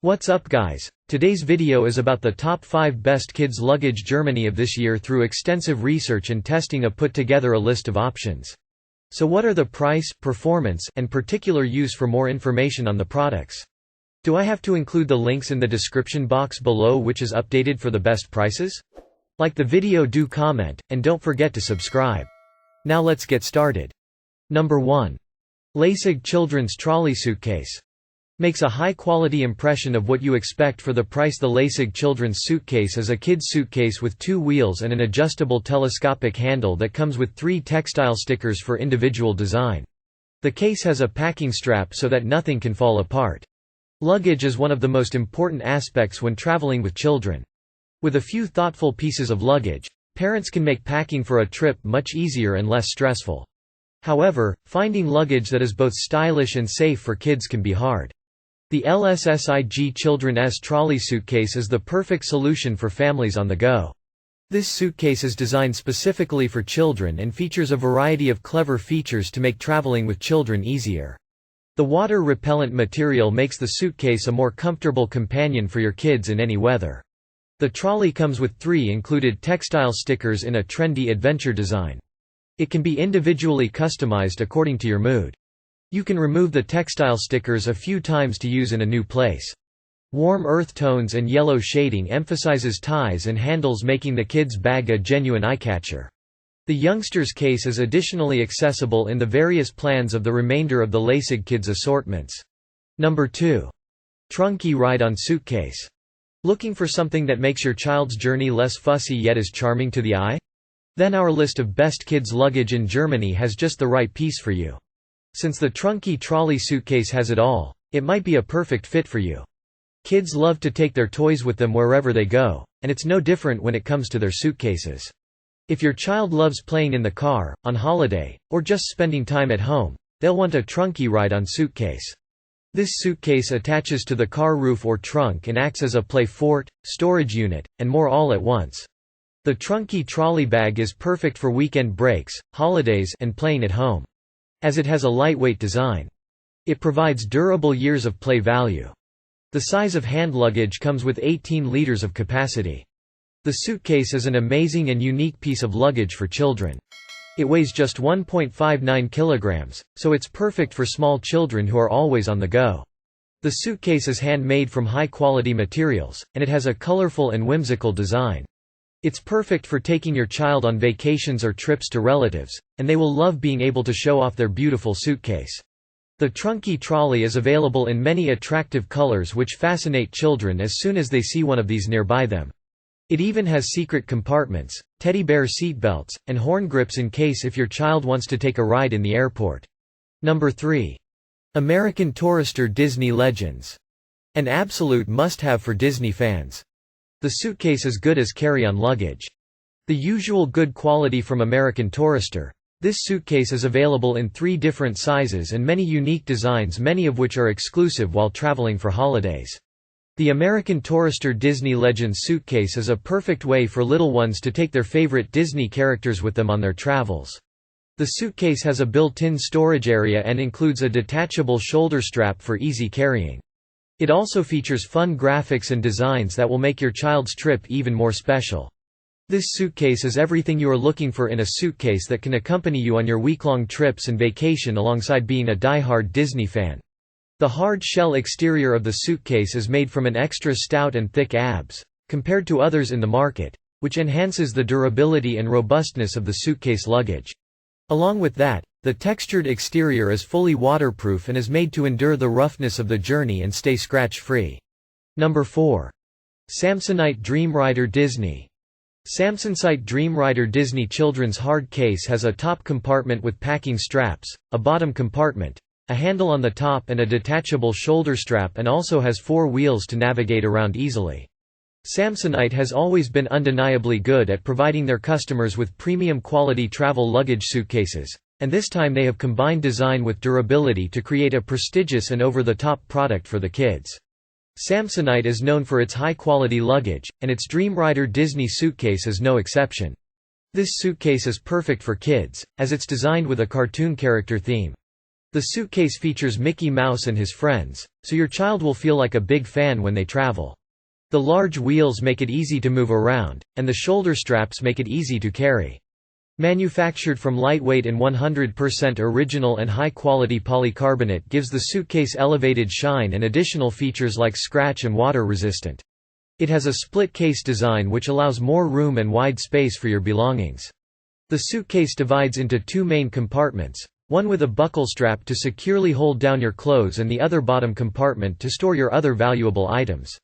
What's up guys? Today's video is about the top 5 best kids luggage Germany of this year. Through extensive research and testing I've put together a list of options. So what are the price, performance, and particular use? For more information on the products, do I have to include the links in the description box below which is updated for the best prices? Like the video, do comment, and don't forget to subscribe. Now let's get started. Number 1. Lässig Children's Trolley Suitcase. Makes a high-quality impression of what you expect for the price. The Lässig Children's Suitcase is a kid's suitcase with 2 wheels and an adjustable telescopic handle that comes with 3 textile stickers for individual design. The case has a packing strap so that nothing can fall apart. Luggage is one of the most important aspects when traveling with children. With a few thoughtful pieces of luggage, parents can make packing for a trip much easier and less stressful. However, finding luggage that is both stylish and safe for kids can be hard. The Lässig Children's Trolley Suitcase is the perfect solution for families on the go. This suitcase is designed specifically for children and features a variety of clever features to make traveling with children easier. The water-repellent material makes the suitcase a more comfortable companion for your kids in any weather. The trolley comes with 3 included textile stickers in a trendy adventure design. It can be individually customized according to your mood. You can remove the textile stickers a few times to use in a new place. Warm earth tones and yellow shading emphasizes ties and handles, making the kids' bag a genuine eye-catcher. The youngsters' case is additionally accessible in the various plans of the remainder of the Lässig Kids assortments. Number 2. Trunki Ride-on Suitcase. Looking for something that makes your child's journey less fussy yet is charming to the eye? Then our list of best kids luggage in Germany has just the right piece for you. Since the Trunki trolley suitcase has it all, it might be a perfect fit for you. Kids love to take their toys with them wherever they go, and it's no different when it comes to their suitcases. If your child loves playing in the car, on holiday, or just spending time at home, they'll want a Trunki ride-on suitcase. This suitcase attaches to the car roof or trunk and acts as a play fort, storage unit, and more all at once. The Trunki trolley bag is perfect for weekend breaks, holidays, and playing at home. As it has a lightweight design, it provides durable years of play value. The size of hand luggage comes with 18 liters of capacity. The suitcase is an amazing and unique piece of luggage for children. It weighs just 1.59 kilograms, so it's perfect for small children who are always on the go. The suitcase is handmade from high-quality materials, and it has a colorful and whimsical design. It's perfect for taking your child on vacations or trips to relatives, and they will love being able to show off their beautiful suitcase. The Trunki trolley is available in many attractive colors which fascinate children as soon as they see one of these nearby them. It even has secret compartments, teddy bear seat belts, and horn grips in case if your child wants to take a ride in the airport. Number 3. American Tourister Disney Legends. An absolute must-have for Disney fans. The suitcase is good as carry-on luggage. The usual good quality from American Tourister, this suitcase is available in 3 different sizes and many unique designs, many of which are exclusive while traveling for holidays. The American Tourister Disney Legends suitcase is a perfect way for little ones to take their favorite Disney characters with them on their travels. The suitcase has a built-in storage area and includes a detachable shoulder strap for easy carrying. It also features fun graphics and designs that will make your child's trip even more special. This suitcase is everything you are looking for in a suitcase that can accompany you on your week-long trips and vacation alongside being a die-hard Disney fan. The hard shell exterior of the suitcase is made from an extra stout and thick ABS, compared to others in the market, which enhances the durability and robustness of the suitcase luggage. Along with that, the textured exterior is fully waterproof and is made to endure the roughness of the journey and stay scratch-free. Number 4. Samsonite Dreamrider Disney. Samsonite Dreamrider Disney Children's Hard Case has a top compartment with packing straps, a bottom compartment, a handle on the top and a detachable shoulder strap, and also has 4 wheels to navigate around easily. Samsonite has always been undeniably good at providing their customers with premium quality travel luggage suitcases, and this time they have combined design with durability to create a prestigious and over-the-top product for the kids. Samsonite is known for its high-quality luggage, and its Dreamrider Disney suitcase is no exception. This suitcase is perfect for kids, as it's designed with a cartoon character theme. The suitcase features Mickey Mouse and his friends, so your child will feel like a big fan when they travel. The large wheels make it easy to move around, and the shoulder straps make it easy to carry. Manufactured from lightweight and 100% original and high-quality polycarbonate gives the suitcase elevated shine and additional features like scratch and water resistant. It has a split case design which allows more room and wide space for your belongings. The suitcase divides into two main compartments, one with a buckle strap to securely hold down your clothes and the other bottom compartment to store your other valuable items.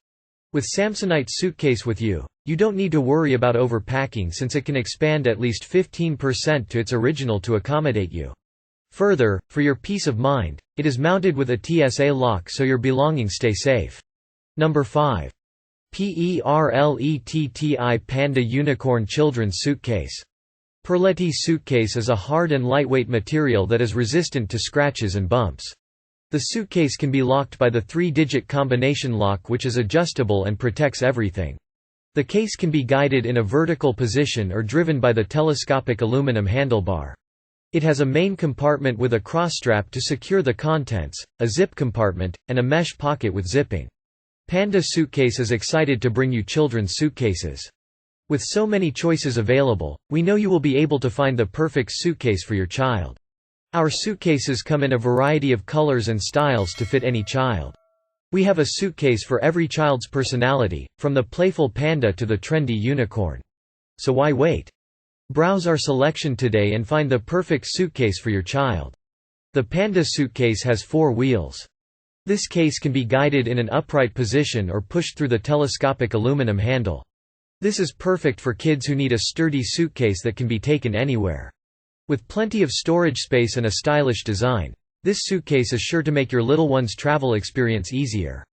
With Samsonite suitcase with you, you don't need to worry about overpacking since it can expand at least 15% to its original to accommodate you. Further, for your peace of mind, it is mounted with a TSA lock so your belongings stay safe. Number 5. Perletti Panda Unicorn Children's Suitcase. Perletti suitcase is a hard and lightweight material that is resistant to scratches and bumps. The suitcase can be locked by the 3-digit combination lock which is adjustable and protects everything. The case can be guided in a vertical position or driven by the telescopic aluminum handlebar. It has a main compartment with a cross strap to secure the contents, a zip compartment, and a mesh pocket with zipping. Panda Suitcase is excited to bring you children's suitcases. With so many choices available, we know you will be able to find the perfect suitcase for your child. Our suitcases come in a variety of colors and styles to fit any child. We have a suitcase for every child's personality, from the playful panda to the trendy unicorn. So why wait? Browse our selection today and find the perfect suitcase for your child. The Panda suitcase has 4 wheels. This case can be guided in an upright position or pushed through the telescopic aluminum handle. This is perfect for kids who need a sturdy suitcase that can be taken anywhere. With plenty of storage space and a stylish design, this suitcase is sure to make your little one's travel experience easier.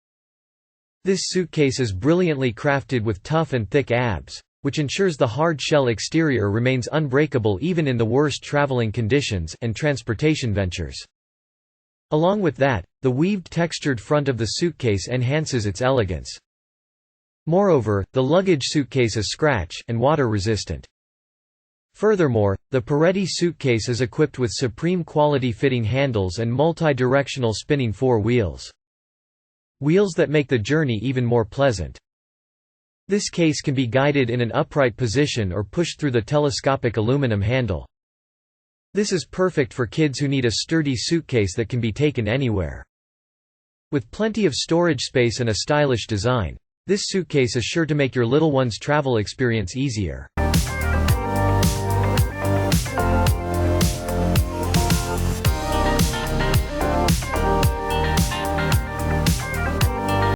This suitcase is brilliantly crafted with tough and thick abs, which ensures the hard shell exterior remains unbreakable even in the worst traveling conditions and transportation ventures. Along with that, the weaved textured front of the suitcase enhances its elegance. Moreover, the luggage suitcase is scratch and water resistant. Furthermore, the Perletti suitcase is equipped with supreme quality fitting handles and multi-directional spinning 4 wheels. Wheels that make the journey even more pleasant. This case can be guided in an upright position or pushed through the telescopic aluminum handle. This is perfect for kids who need a sturdy suitcase that can be taken anywhere. With plenty of storage space and a stylish design, this suitcase is sure to make your little one's travel experience easier.